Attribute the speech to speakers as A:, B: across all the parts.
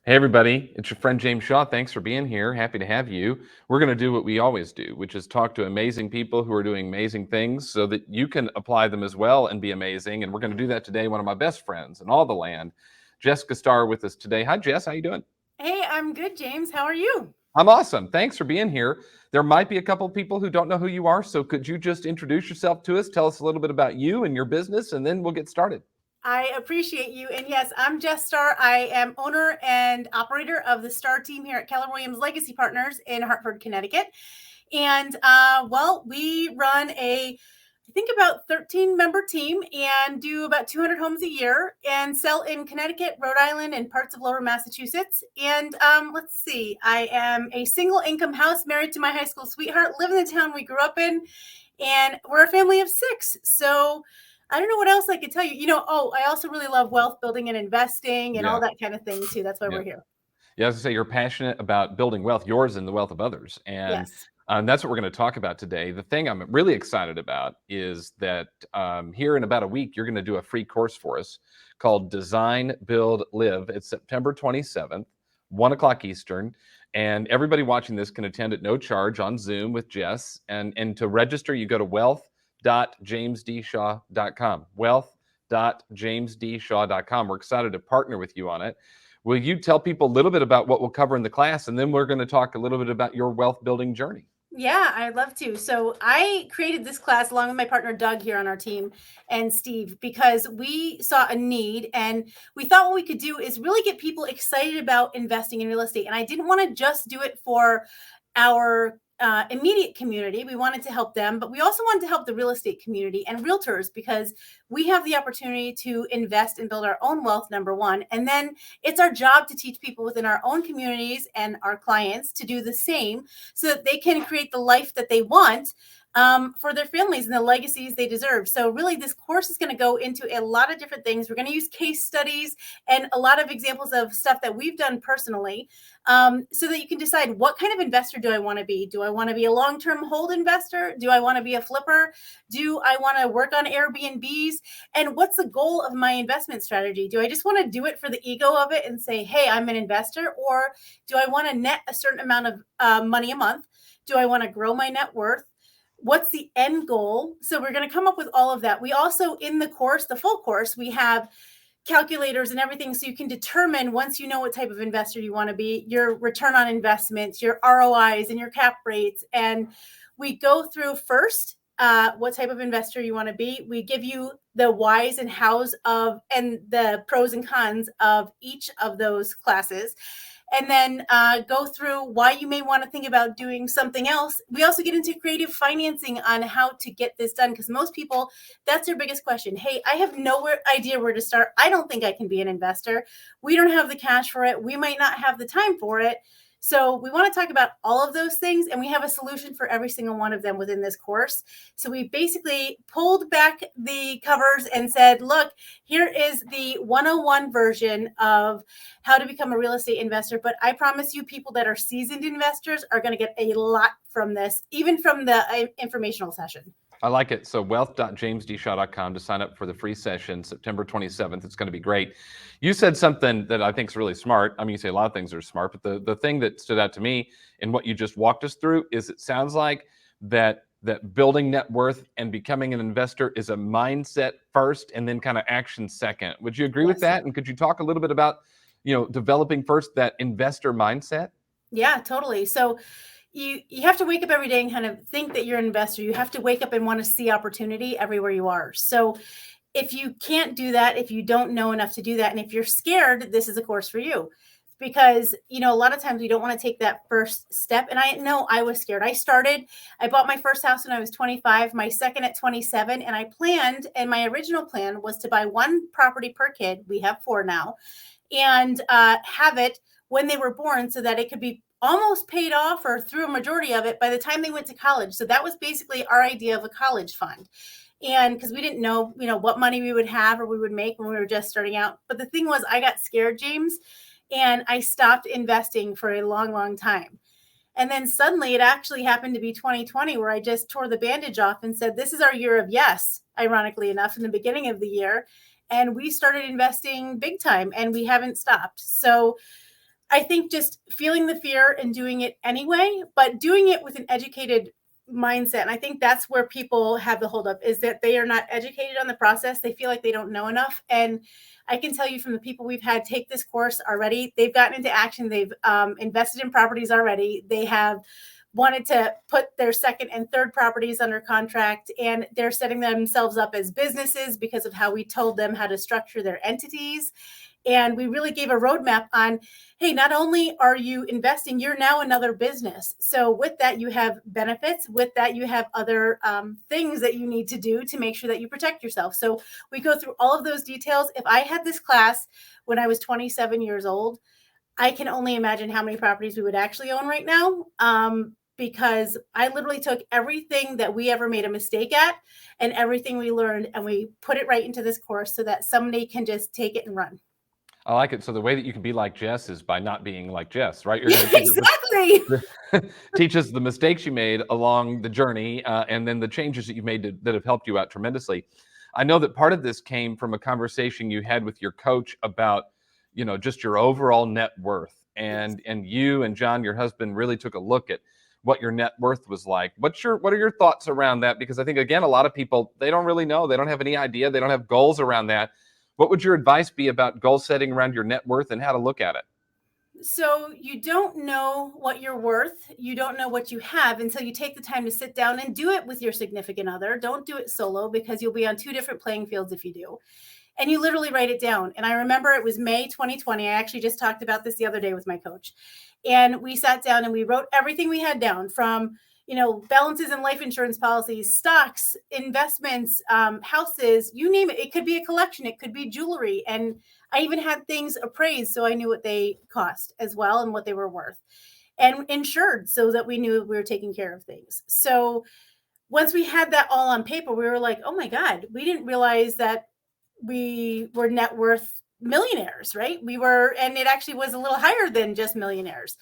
A: Hey, everybody. It's your friend James Shaw. Thanks for being here. Happy to have you. We're going to do what we always do, which is talk to amazing people who are doing amazing things so that you can apply them as well and be amazing. And we're going to do that today. One of my best friends in all the land, Jessica Starr, with us today. Hi, Jess. How you doing?
B: Hey, I'm good, James. How are you?
A: I'm awesome. Thanks for being here. There might be a couple of people who don't know who you are. So could you just introduce yourself to us? Tell us a little bit about you and your business, and then we'll get started.
B: I appreciate you. And yes, I'm Jess Starr. I am owner and operator of the Starr team here at Keller Williams Legacy Partners in Hartford, Connecticut. And we run I think about 13 member team and do about 200 homes a year and sell in Connecticut, Rhode Island, and parts of lower Massachusetts. And let's see, I am a single income house married to my high school sweetheart, live in the town we grew up in, and we're a family of six. So I don't know what else I could tell you. I also really love wealth building and investing and all
A: Yeah.
B: that kind of thing too. That's why
A: Yeah.
B: we're here.
A: Yeah, as I say, you're passionate about building wealth, yours and the wealth of others. And
B: Yes.
A: that's what we're going to talk about today. The thing I'm really excited about is that here in about a week, you're going to do a free course for us called Design, Build, Live. It's September 27th, 1 o'clock Eastern. And everybody watching this can attend at no charge on Zoom with Jess. And to register, you go to wealth.jamesdshaw.com. Wealth.jamesdshaw.com. We're excited to partner with you on it. Will you tell people a little bit about what we'll cover in the class, and then we're going to talk a little bit about your wealth building journey?
B: Yeah, I'd love to. So I created this class along with my partner Doug here on our team and Steve because we saw a need and we thought what we could do is really get people excited about investing in real estate. And I didn't want to just do it for our immediate community. We wanted to help them, but we also wanted to help the real estate community and realtors because we have the opportunity to invest and build our own wealth, number one. And then it's our job to teach people within our own communities and our clients to do the same so that they can create the life that they want for their families and the legacies they deserve. So really, this course is going to go into a lot of different things. We're going to use case studies and a lot of examples of stuff that we've done personally so that you can decide what kind of investor do I want to be? Do I want to be a long-term hold investor? Do I want to be a flipper? Do I want to work on Airbnbs? And what's the goal of my investment strategy? Do I just want to do it for the ego of it and say, hey, I'm an investor? Or do I want to net a certain amount of money a month? Do I want to grow my net worth? What's the end goal? So we're going to come up with all of that. We also, in the course, the full course, we have calculators and everything so you can determine, once you know what type of investor you want to be, your return on investments, your ROIs and your cap rates. And we go through first what type of investor you want to be. We give you the whys and hows of and the pros and cons of each of those classes, and then go through why you may want to think about doing something else. We also get into creative financing on how to get this done because most people, that's their biggest question. Hey, I have no idea where to start. I don't think I can be an investor. We don't have the cash for it. We might not have the time for it. So we want to talk about all of those things, and we have a solution for every single one of them within this course. So we basically pulled back the covers and said, look, here is the 101 version of how to become a real estate investor. But I promise you, people that are seasoned investors are going to get a lot from this, even from the informational session.
A: I like it. So wealth.jamesdshaw.com to sign up for the free session, September 27th. It's going to be great. You said something that I think is really smart. I mean, you say a lot of things are smart, but the thing that stood out to me in what you just walked us through is it sounds like that building net worth and becoming an investor is a mindset first and then kind of action second. Would you agree with
B: Yes.
A: that? And could you talk a little bit about, developing first that investor mindset?
B: Yeah, totally. So you have to wake up every day and kind of think that you're an investor. You have to wake up and want to see opportunity everywhere you are. So if you can't do that, if you don't know enough to do that, and if you're scared, this is a course for you. Because, a lot of times we don't want to take that first step. And I know I was scared. I bought my first house when I was 25, my second at 27. And my original plan was to buy one property per kid. We have four now, and have it when they were born so that it could be almost paid off or through a majority of it by the time they went to college. So that was basically our idea of a college fund. And because we didn't know, what money we would have or we would make when we were just starting out. But the thing was, I got scared, James, and I stopped investing for a long, long time. And then suddenly it actually happened to be 2020 where I just tore the bandage off and said, this is our year of yes, ironically enough, in the beginning of the year. And we started investing big time and we haven't stopped. So I think just feeling the fear and doing it anyway, but doing it with an educated mindset. And I think that's where people have the holdup, is that they are not educated on the process. They feel like they don't know enough. And I can tell you from the people we've had take this course already, they've gotten into action. They've invested in properties already. They have wanted to put their second and third properties under contract, and they're setting themselves up as businesses because of how we told them how to structure their entities. And we really gave a roadmap on, hey, not only are you investing, you're now another business. So with that, you have benefits. With that, you have other things that you need to do to make sure that you protect yourself. So we go through all of those details. If I had this class when I was 27 years old, I can only imagine how many properties we would actually own right now. Because I literally took everything that we ever made a mistake at and everything we learned, and we put it right into this course so that somebody can just take it and run.
A: I like it. So the way that you can be like Jess is by not being like Jess, right? You're
B: Yeah,
A: going to teach
B: exactly.
A: teach us the mistakes you made along the journey, and then the changes that you've made that have helped you out tremendously. I know that part of this came from a conversation you had with your coach about, just your overall net worth,
B: Yes.
A: and you and John, your husband, really took a look at what your net worth was like. What are your thoughts around that? Because I think, again, a lot of people, they don't really know, they don't have any idea, they don't have goals around that. What would your advice be about goal setting around your net worth and how to look at it?
B: So you don't know what you're worth. You don't know what you have until you take the time to sit down and do it with your significant other. Don't do it solo, because you'll be on two different playing fields if you do. And you literally write it down. And I remember it was May 2020. I actually just talked about this the other day with my coach. And we sat down and we wrote everything we had down, from balances in life insurance policies, stocks, investments, houses, you name it. It could be a collection, it could be jewelry. And I even had things appraised, so I knew what they cost as well and what they were worth, and insured so that we knew we were taking care of things. So once we had that all on paper, we were like, oh my God, we didn't realize that we were net worth millionaires, right? We were, and it actually was a little higher than just millionaires.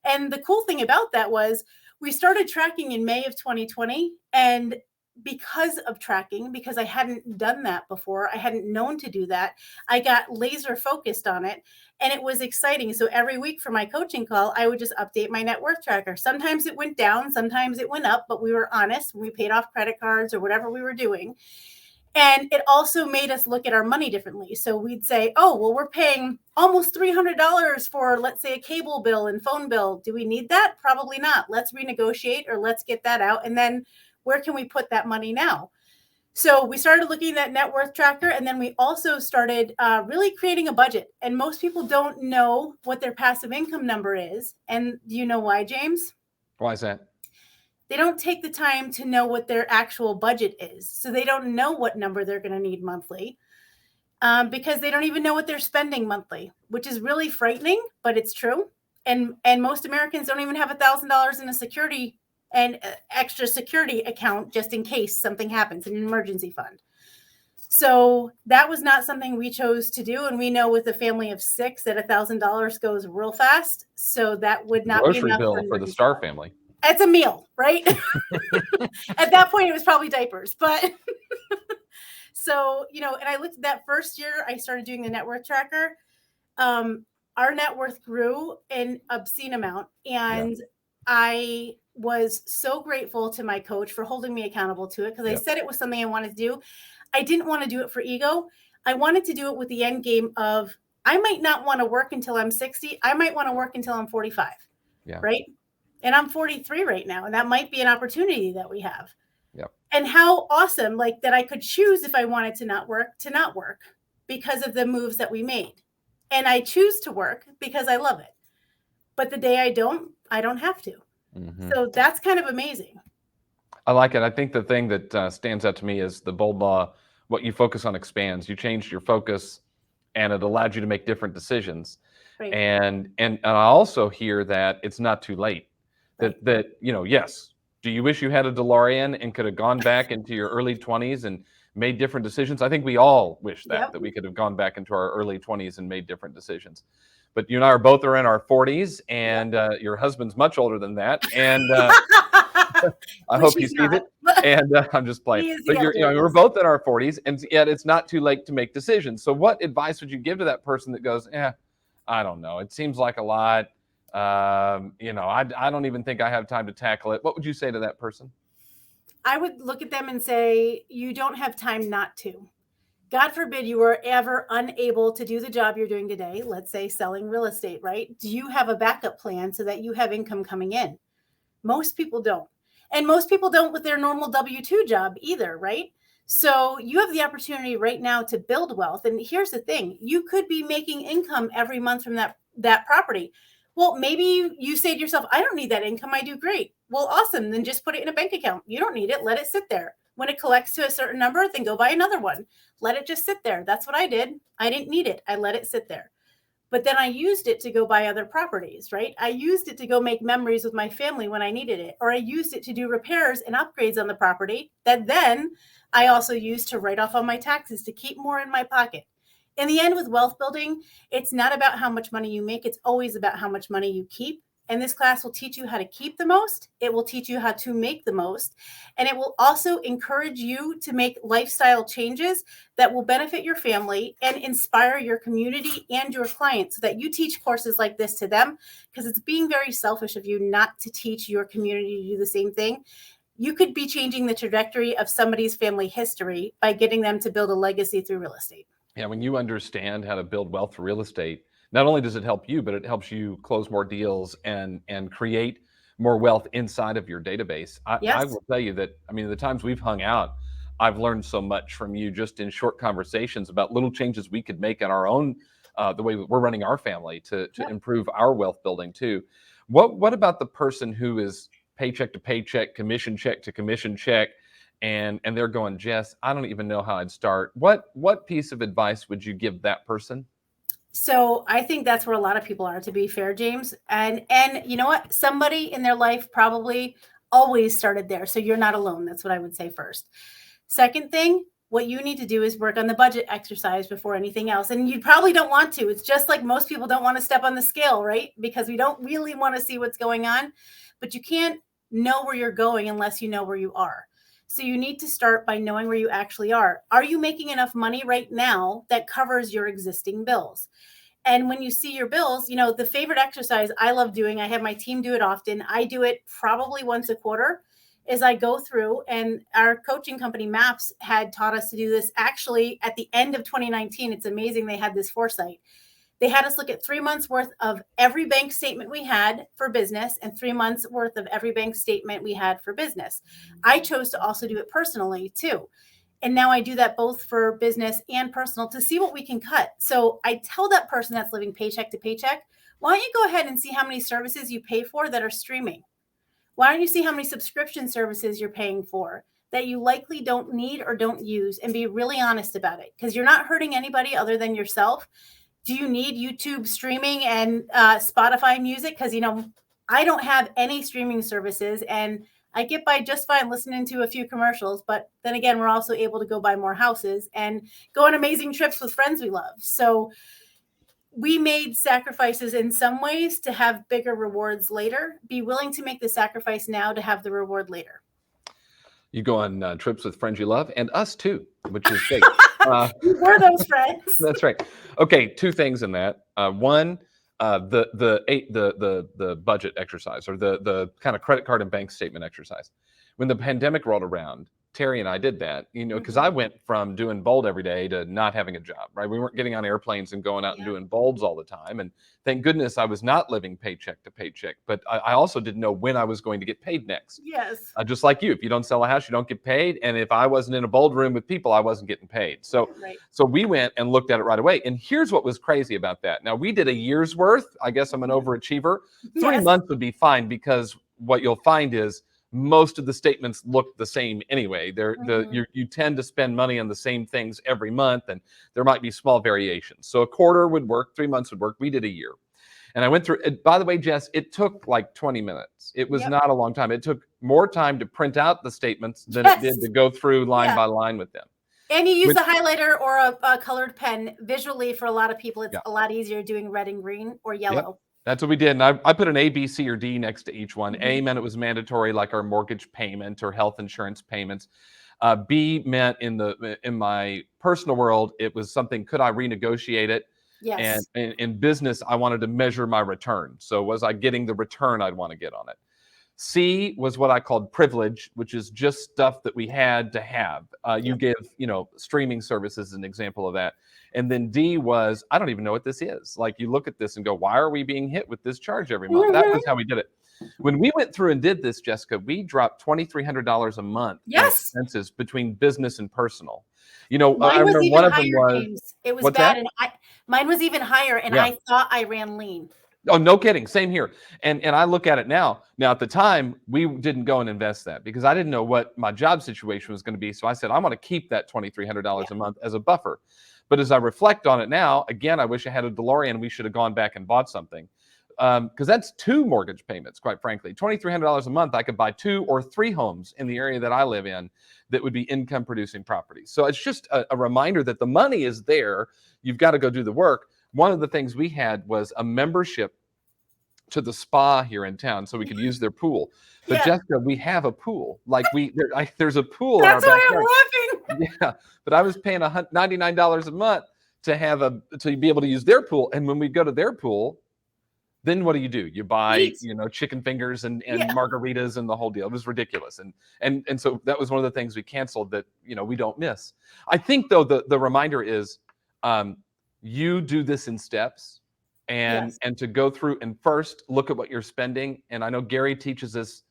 B: And the cool thing about that was we started tracking in May of 2020. And because of tracking, because I hadn't done that before, I hadn't known to do that, I got laser focused on it. And it was exciting. So every week for my coaching call, I would just update my net worth tracker. Sometimes it went down, sometimes it went up, but we were honest. We paid off credit cards or whatever we were doing. And it also made us look at our money differently. So we'd say, oh, well, we're paying almost $300 for, let's say, a cable bill and phone bill. Do we need that? Probably not. Let's renegotiate, or let's get that out. And then where can we put that money now? So we started looking at that net worth tracker. And then we also started really creating a budget. And most people don't know what their passive income number is. And do you know why, James?
A: Why is that?
B: They don't take the time to know what their actual budget is. So they don't know what number they're going to need monthly, because they don't even know what they're spending monthly, which is really frightening, but it's true. And most Americans don't even have $1,000 in a security and extra security account just in case something happens, in an emergency fund. So that was not something we chose to do. And we know with a family of 6 that $1,000 goes real fast. So that would not be
A: Grocery
B: enough
A: bill for the Starr family.
B: It's a meal, right? At that point, it was probably diapers. But so, and I looked at that first year I started doing the net worth tracker. Our net worth grew an obscene amount. And I was so grateful to my coach for holding me accountable to it, because I said it was something I wanted to do. I didn't want to do it for ego. I wanted to do it with the end game of, I might not want to work until I'm 60. I might want to work until I'm 45.
A: Yeah.
B: Right. And I'm 43 right now. And that might be an opportunity that we have.
A: Yep.
B: And how awesome, like, that I could choose if I wanted to not work because of the moves that we made. And I choose to work because I love it. But the day I don't have to. Mm-hmm. So that's kind of amazing.
A: I like it. I think the thing that stands out to me is the bold law, what you focus on expands. You changed your focus, and it allowed you to make different decisions. Right. And I also hear that it's not too late. That yes. Do you wish you had a DeLorean and could have gone back into your early 20s and made different decisions? I think we all wish that we could have gone back into our early 20s and made different decisions. But you and I are both in our 40s, and your husband's much older than that. And I hope he sees it. And I'm just playing. But we're both in our 40s, and yet it's not too late to make decisions. So what advice would you give to that person that goes, I don't know. It seems like a lot. I don't even think I have time to tackle it. What would you say to that person?
B: I would look at them and say, you don't have time not to. God forbid you were ever unable to do the job you're doing today, let's say selling real estate, right? Do you have a backup plan so that you have income coming in? Most people don't. And most people don't with their normal W 2 job either, right? So you have the opportunity right now to build wealth. And here's the thing, you could be making income every month from that property. Well, maybe you say to yourself, I don't need that income. I do great. Well, awesome. Then just put it in a bank account. You don't need it. Let it sit there. When it collects to a certain number, then go buy another one. Let it just sit there. That's what I did. I didn't need it. I let it sit there. But then I used it to go buy other properties, right? I used it to go make memories with my family when I needed it, or I used it to do repairs and upgrades on the property that then I also used to write off on my taxes to keep more in my pocket. In the end, with wealth building, it's not about how much money you make, it's always about how much money you keep. And this class will teach you how to keep the most, it will teach you how to make the most, and it will also encourage you to make lifestyle changes that will benefit your family and inspire your community and your clients so that you teach courses like this to them, because it's being very selfish of you not to teach your community to do the same thing. You could be changing the trajectory of somebody's family history by getting them to build a legacy through real estate.
A: Yeah, when you understand how to build wealth through real estate, not only does it help you, but it helps you close more deals and create more wealth inside of your database. I
B: Yes.
A: will tell you that, I mean, the times we've hung out, I've learned so much from you just in short conversations about little changes we could make in our own, the way we're running our family to
B: Yep.
A: improve our wealth building too. What about the person who is paycheck to paycheck, commission check to commission check, and they're going, Jess, I don't even know how I'd start. What piece of advice would you give that person?
B: So I think that's where a lot of people are, to be fair, James. And you know what? Somebody in their life probably always started there. So you're not alone. That's what I would say first. Second thing, what you need to do is work on the budget exercise before anything else. And you probably don't want to. It's just like most people don't want to step on the scale, right? Because we don't really want to see what's going on. But you can't know where you're going unless you know where you are. So you need to start by knowing where you actually are. Are you making enough money right now that covers your existing bills? And when you see your bills, the favorite exercise I love doing, I have my team do it often. I do it probably once a quarter, is I go through, and our coaching company Maps had taught us to do this actually at the end of 2019. It's amazing they had this foresight. They had us look at 3 months worth of every bank statement we had for business and 3 months worth of every bank statement we had for business. I chose to also do it personally too. And now I do that both for business and personal to see what we can cut. So I tell that person that's living paycheck to paycheck, why don't you go ahead and see how many services you pay for that are streaming? Why don't you see how many subscription services you're paying for that you likely don't need or don't use, and be really honest about it? Because you're not hurting anybody other than yourself. Do you need YouTube streaming and Spotify music? Because, I don't have any streaming services, and I get by just fine listening to a few commercials. But then again, we're also able to go buy more houses and go on amazing trips with friends we love. So we made sacrifices in some ways to have bigger rewards later. Be willing to make the sacrifice now to have the reward later.
A: You go on trips with friends you love, and us too, which is great. Uh,
B: We were those friends.
A: that's right. Okay, two things in that. One, the budget exercise, or the kind of credit card and bank statement exercise. When the pandemic rolled around, Terry and I did that, because I
B: Mhm.
A: went from doing bold every day to not having a job, right? We weren't getting on airplanes and going out and
B: Yeah.
A: doing bolds all the time. And thank goodness I was not living paycheck to paycheck, but I also didn't know when I was going to get paid next.
B: Yes.
A: Just like you, if you don't sell a house, you don't get paid. And if I wasn't in a bold room with people, I wasn't getting paid. So,
B: Right.
A: so we went and looked at it right away. And here's what was crazy about that. Now we did a year's worth. I guess I'm an
B: Mhm.
A: overachiever. three
B: Yes.
A: months would be fine, because what you'll find is most of the statements look the same anyway.
B: Mhm.
A: You tend to spend money on the same things every month, and there might be small variations. So a quarter would work, 3 months would work. We did a year. And I went through it. By the way, Jess, it took like 20 minutes. It was
B: Yep.
A: not a long time. It took more time to print out the statements than it did
B: Yes.
A: to go through line
B: Yeah.
A: by line with them.
B: And you use
A: Which,
B: a highlighter or a colored pen. Visually, for a lot of people, it's
A: yeah,
B: a lot easier doing red and green or
A: yep.
B: yellow.
A: That's what we did. And I put an A, B, C, or D next to each one. A
B: Mhm.
A: meant it was mandatory, like our mortgage payment or health insurance payments. B meant in my personal world, it was something, could I renegotiate it? And
B: Yes.
A: in business, I wanted to measure my return. So was I getting the return I'd want to get on it? C was what I called privilege, which is just stuff that we had to have. You
B: Yep.
A: give, streaming services an example of that. And then D was, I don't even know what this is. Like you look at this and go, why are we being hit with this charge every month? That was
B: Mhm.
A: how we did it. When we went through and did this, Jessica, we dropped $2,300 a month in
B: Yes.
A: expenses between business and personal. I
B: Mine was
A: remember
B: even
A: one of them
B: higher,
A: was,
B: James. It was
A: what's
B: bad,
A: that?
B: and mine was even higher, and
A: Yeah.
B: I thought I ran lean.
A: Oh, no kidding. Same here. And I look at it now. Now, at the time, we didn't go and invest that because I didn't know what my job situation was going to be. So I said, I'm going to keep that $2,300
B: Yeah.
A: a month as a buffer. But as I reflect on it now, again, I wish I had a DeLorean. We should have gone back and bought something because that's 2 mortgage payments, quite frankly. $2,300 a month, I could buy 2 or 3 homes in the area that I live in that would be income producing properties. So it's just a reminder that the money is there. You've got to go do the work. One of the things we had was a membership to the spa here in town so we could use their pool. But
B: Yeah.
A: Jessica, we have a pool. Like there's a pool in our
B: That's why I'm
A: backyard.
B: laughing.
A: Yeah, but I was paying $99 a month to be able to use their pool. And when we go to their pool, then what do? You buy,
B: Eat.
A: chicken fingers and
B: Yeah.
A: margaritas and the whole deal. It was ridiculous. And so that was one of the things we canceled that, we don't miss. I think though the reminder is you do this in steps
B: Yes.
A: and to go through and first look at what you're spending. And I know Gary teaches us,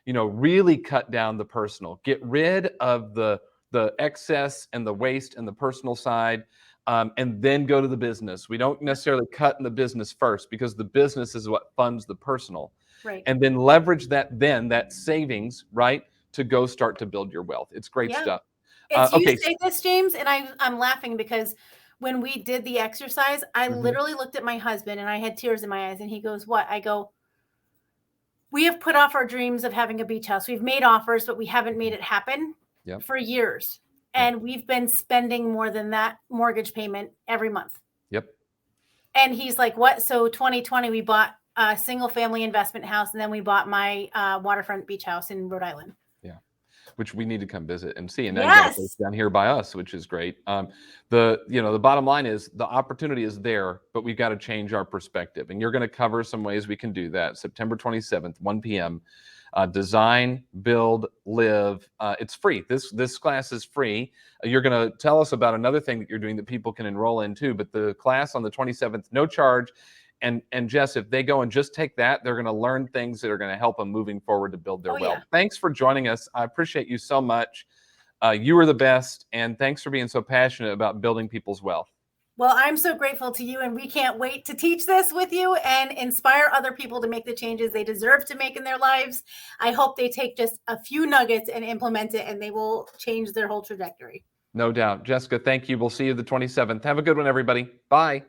A: really cut down the personal, get rid of the excess and the waste and the personal side, and then go to the business. We don't
B: Yep.
A: necessarily cut in the business first because the business is what funds the personal,
B: Right.
A: and then leverage that savings, right, to go start to build your wealth. It's great
B: Yeah.
A: stuff.
B: It's you
A: Okay.
B: say this, James, and I'm laughing because when we did the exercise, I
A: Mhm.
B: literally looked at my husband and I had tears in my eyes, and he goes, "What?" I go, "We have put off our dreams of having a beach house. We've made offers, but we haven't made it happen
A: Yep.
B: for years.
A: Yep.
B: And we've been spending more than that mortgage payment every month."
A: Yep.
B: And he's like, "What?" So 2020, we bought a single family investment house, and then we bought my waterfront beach house in Rhode Island.
A: Yeah. Which we need to come visit and see. And now you got a place
B: Yes.
A: down here by us, which is great. The bottom line is the opportunity is there, but we've got to change our perspective. And you're going to cover some ways we can do that. September 27th, 1 p.m. Design, build, live. It's free. This class is free. You're going to tell us about another thing that you're doing that people can enroll in too. But the class on the 27th, no charge. And Jess, if they go and just take that, they're going to learn things that are going to help them moving forward to build their
B: Oh,
A: wealth.
B: yeah.
A: Thanks for joining us. I appreciate you so much. You are the best, and thanks for being so passionate about building people's wealth.
B: Well, I'm so grateful to you, and we can't wait to teach this with you and inspire other people to make the changes they deserve to make in their lives. I hope they take just a few nuggets and implement it, and they will change their whole trajectory.
A: No doubt. Jessica, thank you. We'll see you the 27th. Have a good one, everybody. Bye.